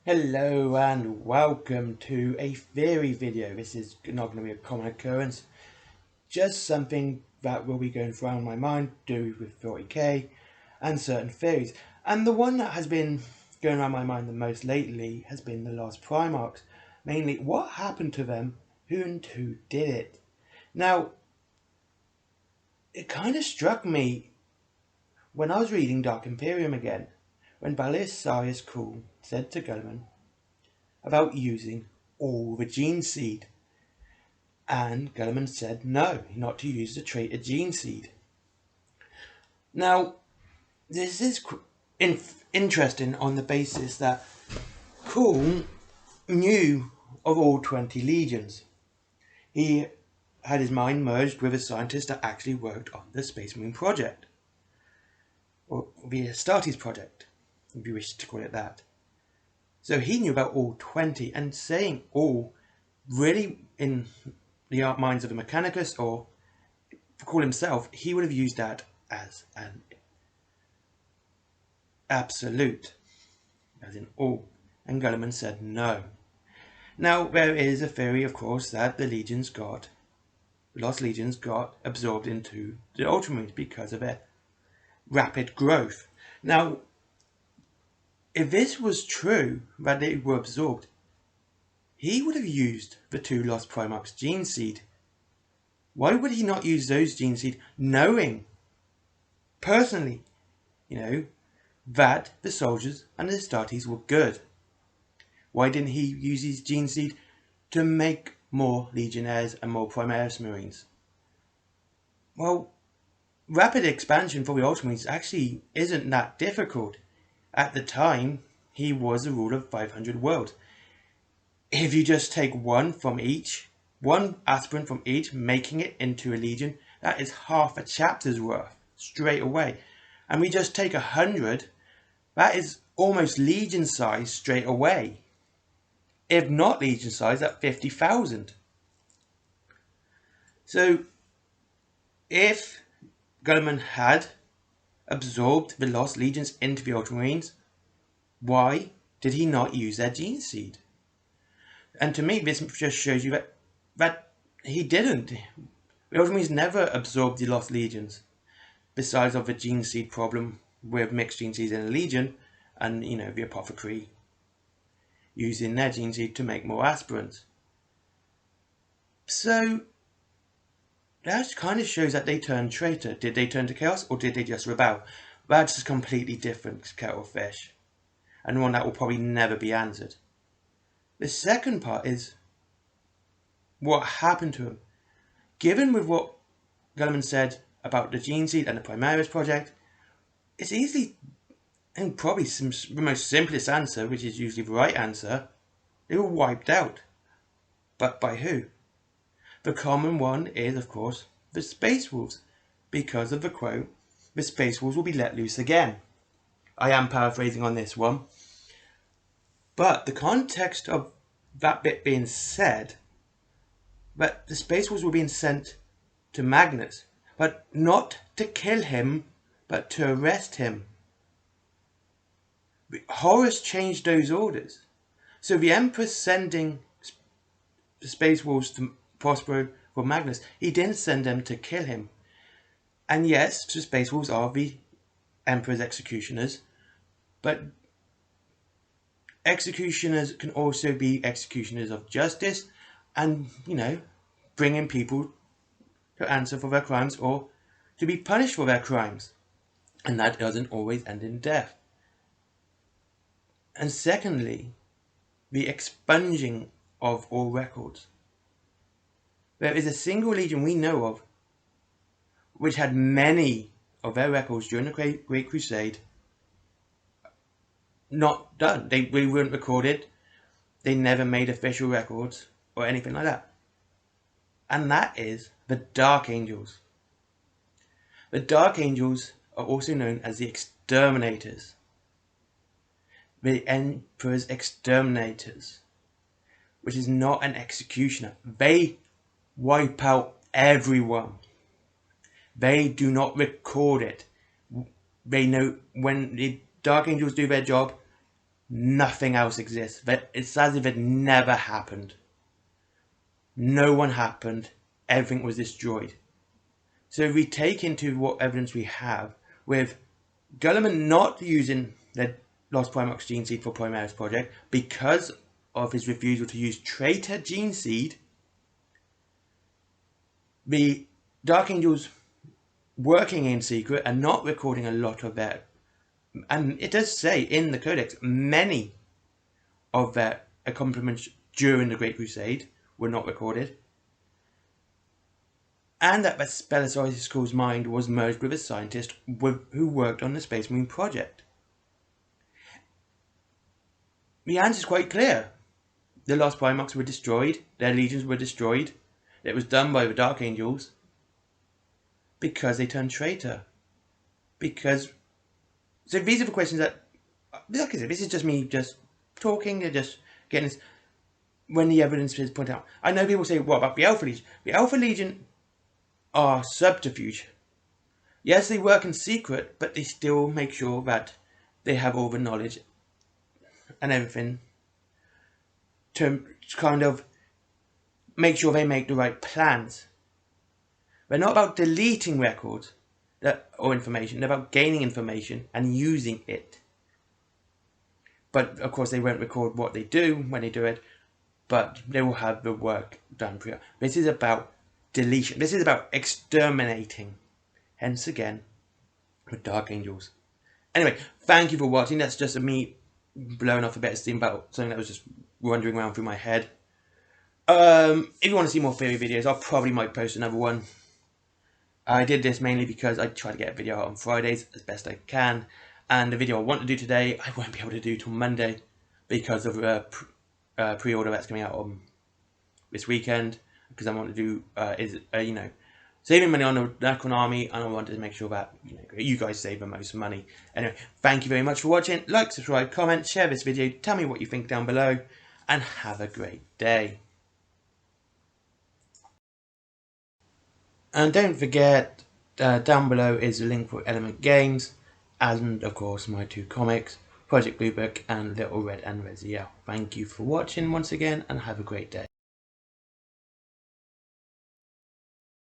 Hello and welcome to a theory video. This is not going to be a common occurrence, just something that will be going through my mind do with 40k and certain theories. And the one that has been going around my mind the most lately has been the lost Primarchs. Mainly, what happened to them, who and who did it? Now, it kind of struck me when I was reading Dark Imperium again, when Belisarius Cool said to Guilliman about using all the gene seed, and Guilliman said no, not to use the traitor gene seed. Now, this is interesting on the basis that Cool knew of all 20 legions. He had his mind merged with a scientist that actually worked on the Space Marine project, or the Astartes project, if you wish to call it that. So he knew about all 20, and saying all really in the minds of a Mechanicus or Cool himself, he would have used that as an absolute, as in all, and Guilliman said no. Now there is a theory, of course, that the lost legions got absorbed into the Ultramarines because of their rapid growth. Now, if this was true, that they were absorbed, he would have used the two lost Primarchs gene seed. Why would he not use those gene seed, knowing personally, that the soldiers and the Astartes were good? Why didn't he use his gene seed to make more Legionnaires and more Primaris Marines? Well, rapid expansion for the Ultramarines actually isn't that difficult. At the time, he was a ruler of 500 worlds. If you just take one aspirant from each, making it into a legion, that is half a chapter's worth straight away. And we just take 100, that is almost legion size straight away. If not legion size, at 50,000. So, if Guilliman had absorbed the lost legions into the Ultramarines, why did he not use their gene seed? And to me, this just shows you that he didn't. The Ultramarines never absorbed the lost legions, besides of the gene seed problem with mixed gene seeds in a legion, and the apothecary using their gene seed to make more aspirants. So that kind of shows that they turned traitor. Did they turn to chaos, or did they just rebel? That's a completely different kettle of fish, and one that will probably never be answered. The second part is what happened to him. Given with what Guilliman said about the gene seed and the Primaris project, it's easily, and probably the most simplest answer, which is usually the right answer, they were wiped out. But by who? The common one is, of course, the Space Wolves, because of the quote, the Space Wolves will be let loose again. I am paraphrasing on this one. But the context of that bit being said, that the Space Wolves were being sent to Magnus, but not to kill him, but to arrest him. Horus changed those orders. So the Emperor sending the Space Wolves to Prospero for Magnus, he didn't send them to kill him. And yes, the Space Wolves are the Emperor's executioners, but executioners can also be executioners of justice and, bringing people to answer for their crimes or to be punished for their crimes. And that doesn't always end in death. And secondly, the expunging of all records. There is a single legion we know of which had many of their records during the Great Crusade not done. They weren't recorded. They never made official records or anything like that. And that is the Dark Angels. The Dark Angels are also known as the Exterminators. The Emperor's Exterminators, which is not an executioner. They wipe out everyone. They do not record it. They know when the Dark Angels do their job, Nothing else exists. It's as if it never happened. No one happened. Everything was destroyed. So if we take into what evidence we have, with Gulliman not using the Lost Primarchs gene seed for Primarchs project because of his refusal to use traitor gene seed, the Dark Angels working in secret and not recording a lot of their, and it does say in the Codex, many of their accomplishments during the Great Crusade were not recorded, and that the Belisarius School's mind was merged with a scientist who worked on the Space Marine project. The answer is quite clear. The Lost Primarchs were destroyed, their legions were destroyed. It was done by the Dark Angels because they turned traitor. So these are the questions that, like I said, this is just me just talking and just getting this, when the evidence is pointed out. I know people say, what about the Alpha Legion? The Alpha Legion are subterfuge. Yes, they work in secret, but they still make sure that they have all the knowledge and everything to kind of make sure they make the right plans. They're not about deleting records or information. They're about gaining information and using it. But of course, they won't record what they do when they do it, but they will have the work done prior. This is about deletion. This is about exterminating. Hence again, the Dark Angels. Anyway, thank you for watching. That's just me blowing off a bit of steam about something that was just wandering around through my head. If you want to see more theory videos, I probably might post another one. I did this mainly because I try to get a video out on Fridays as best I can, and the video I want to do today I won't be able to do till Monday because of pre-order that's coming out on this weekend, because I want to do saving money on the Necron army, and I wanted to make sure that you guys save the most money. Anyway, thank you very much for watching. Like, subscribe, comment, share this video, tell me what you think down below, and have a great day. And don't forget, down below is a link for Element Games, and of course my 2 comics, Project Blue Book and Little Red and Raziel. Thank you for watching once again, and have a great day.